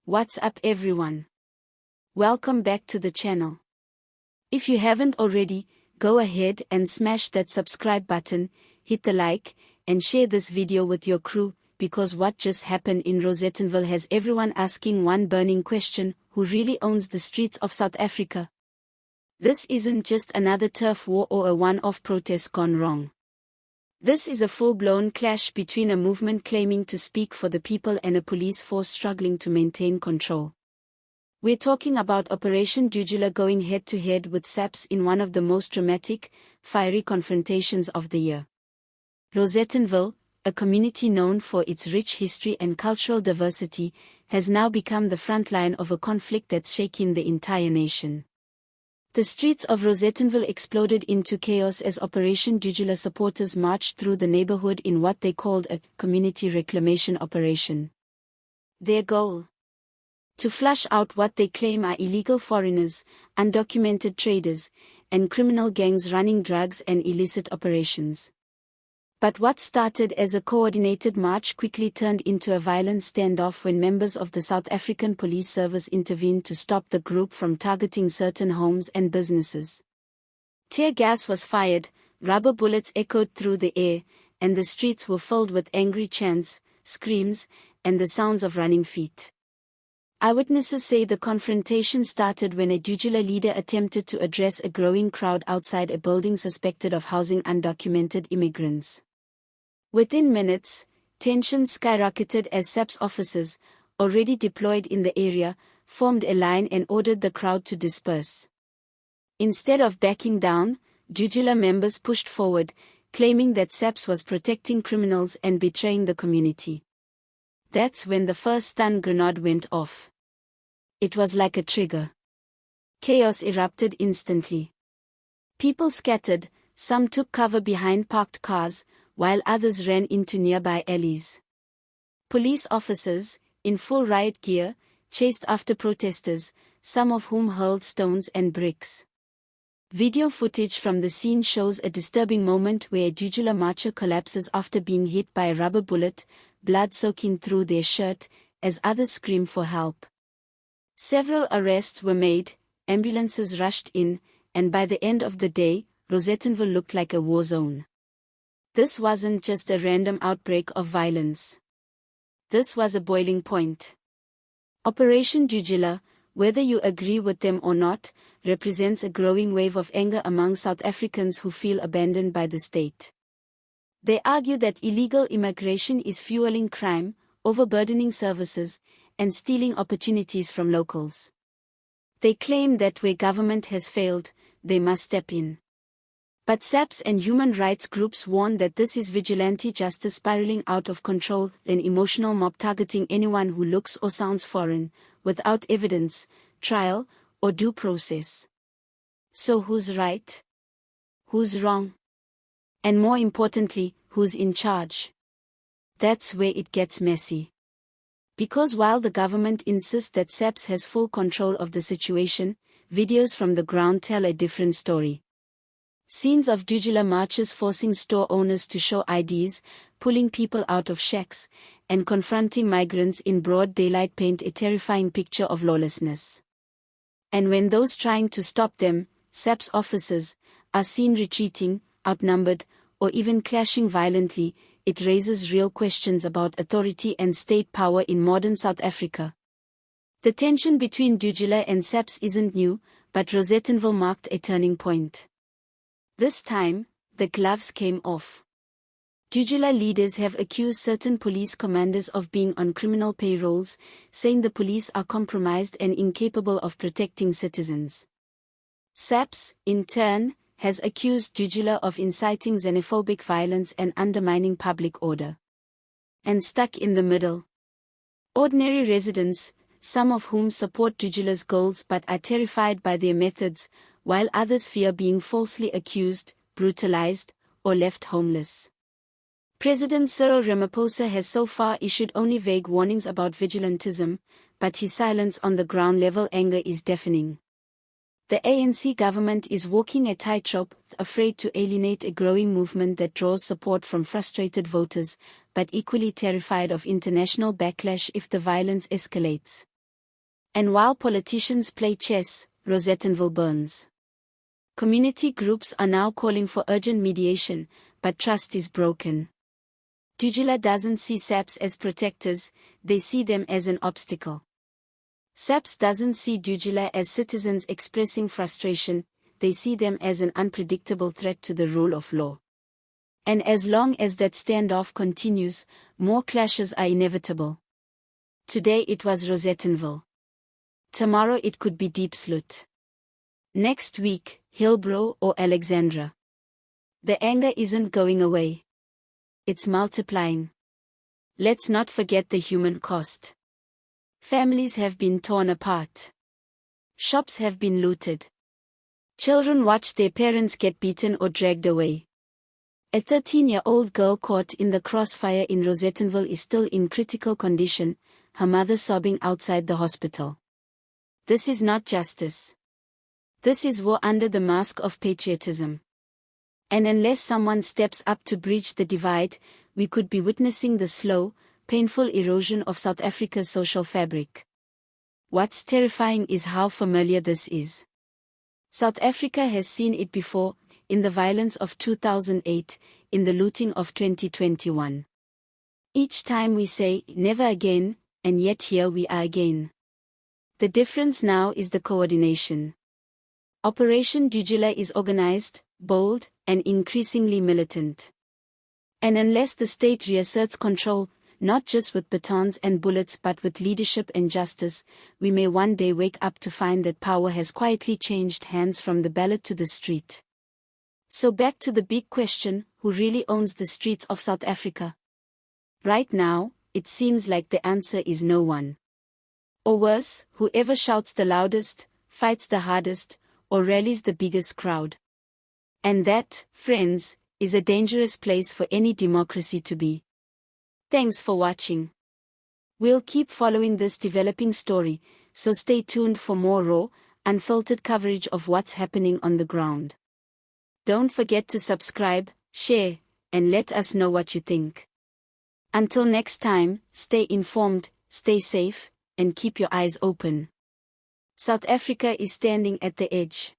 What's up everyone? Welcome back to the channel. If you haven't already, go ahead and smash that subscribe button, hit the like, and share this video with your crew, because what just happened in Rosettenville has everyone asking one burning question: who really owns the streets of South Africa? This isn't just another turf war or a one-off protest gone wrong. This is a full-blown clash between a movement claiming to speak for the people and a police force struggling to maintain control. We're talking about Operation Dudula going head-to-head with SAPS in one of the most dramatic, fiery confrontations of the year. Rosettenville, a community known for its rich history and cultural diversity, has now become the front line of a conflict that's shaking the entire nation. The streets of Rosettenville exploded into chaos as Operation Dudula supporters marched through the neighborhood in what they called a community reclamation operation. Their goal? To flush out what they claim are illegal foreigners, undocumented traders, and criminal gangs running drugs and illicit operations. But what started as a coordinated march quickly turned into a violent standoff when members of the South African Police Service intervened to stop the group from targeting certain homes and businesses. Tear gas was fired, rubber bullets echoed through the air, and the streets were filled with angry chants, screams, and the sounds of running feet. Eyewitnesses say the confrontation started when a Dudula leader attempted to address a growing crowd outside a building suspected of housing undocumented immigrants. Within minutes, tensions skyrocketed as SAPS officers, already deployed in the area, formed a line and ordered the crowd to disperse. Instead of backing down, Dudula members pushed forward, claiming that SAPS was protecting criminals and betraying the community. That's when the first stun grenade went off. It was like a trigger. Chaos erupted instantly. People scattered, some took cover behind parked cars, while others ran into nearby alleys. Police officers, in full riot gear, chased after protesters, some of whom hurled stones and bricks. Video footage from the scene shows a disturbing moment where a Dudula marcher collapses after being hit by a rubber bullet, blood soaking through their shirt, as others scream for help. Several arrests were made, ambulances rushed in, and by the end of the day, Rosettenville looked like a war zone. This wasn't just a random outbreak of violence. This was a boiling point. Operation Dudula, whether you agree with them or not, represents a growing wave of anger among South Africans who feel abandoned by the state. They argue that illegal immigration is fueling crime, overburdening services, and stealing opportunities from locals. They claim that where government has failed, they must step in. But SAPS and human rights groups warn that this is vigilante justice spiraling out of control, an emotional mob targeting anyone who looks or sounds foreign, without evidence, trial, or due process. So who's right? Who's wrong? And more importantly, who's in charge? That's where it gets messy. Because while the government insists that SAPS has full control of the situation, videos from the ground tell a different story. Scenes of Dudula marches forcing store owners to show IDs, pulling people out of shacks, and confronting migrants in broad daylight paint a terrifying picture of lawlessness. And when those trying to stop them, SAPS officers, are seen retreating, outnumbered, or even clashing violently, it raises real questions about authority and state power in modern South Africa. The tension between Dudula and SAPS isn't new, but Rosettenville marked a turning point. This time, the gloves came off. Dudula leaders have accused certain police commanders of being on criminal payrolls, saying the police are compromised and incapable of protecting citizens. SAPS, in turn, has accused Dudula of inciting xenophobic violence and undermining public order. And stuck in the middle, ordinary residents, some of whom support Dudula's goals but are terrified by their methods, while others fear being falsely accused, brutalized, or left homeless. President Cyril Ramaphosa has so far issued only vague warnings about vigilantism, but his silence on the ground-level anger is deafening. The ANC government is walking a tightrope, afraid to alienate a growing movement that draws support from frustrated voters, but equally terrified of international backlash if the violence escalates. And while politicians play chess, Rosettenville burns. Community groups are now calling for urgent mediation, but trust is broken. Dudula doesn't see SAPS as protectors, they see them as an obstacle. SAPS doesn't see Dudula as citizens expressing frustration, they see them as an unpredictable threat to the rule of law. And as long as that standoff continues, more clashes are inevitable. Today it was Rosettenville. Tomorrow it could be Diepsloot. Next week, Hillbrow or Alexandra. The anger isn't going away. It's multiplying. Let's not forget the human cost. Families have been torn apart. Shops have been looted. Children watch their parents get beaten or dragged away. A 13-year-old girl caught in the crossfire in Rosettenville is still in critical condition, her mother sobbing outside the hospital. This is not justice. This is war under the mask of patriotism. And unless someone steps up to bridge the divide, we could be witnessing the slow, painful erosion of South Africa's social fabric. What's terrifying is how familiar this is. South Africa has seen it before, in the violence of 2008, in the looting of 2021. Each time we say, never again, and yet here we are again. The difference now is the coordination. Operation Dudula is organized, bold, and increasingly militant. And unless the state reasserts control, not just with batons and bullets but with leadership and justice, we may one day wake up to find that power has quietly changed hands from the ballot to the street. So back to the big question, who really owns the streets of South Africa? Right now, it seems like the answer is no one. Or worse, whoever shouts the loudest, fights the hardest, or rallies the biggest crowd. And that, friends, is a dangerous place for any democracy to be. Thanks for watching. We'll keep following this developing story, so stay tuned for more raw, unfiltered coverage of what's happening on the ground. Don't forget to subscribe, share, and let us know what you think. Until next time, stay informed, stay safe, and keep your eyes open. South Africa is standing at the edge.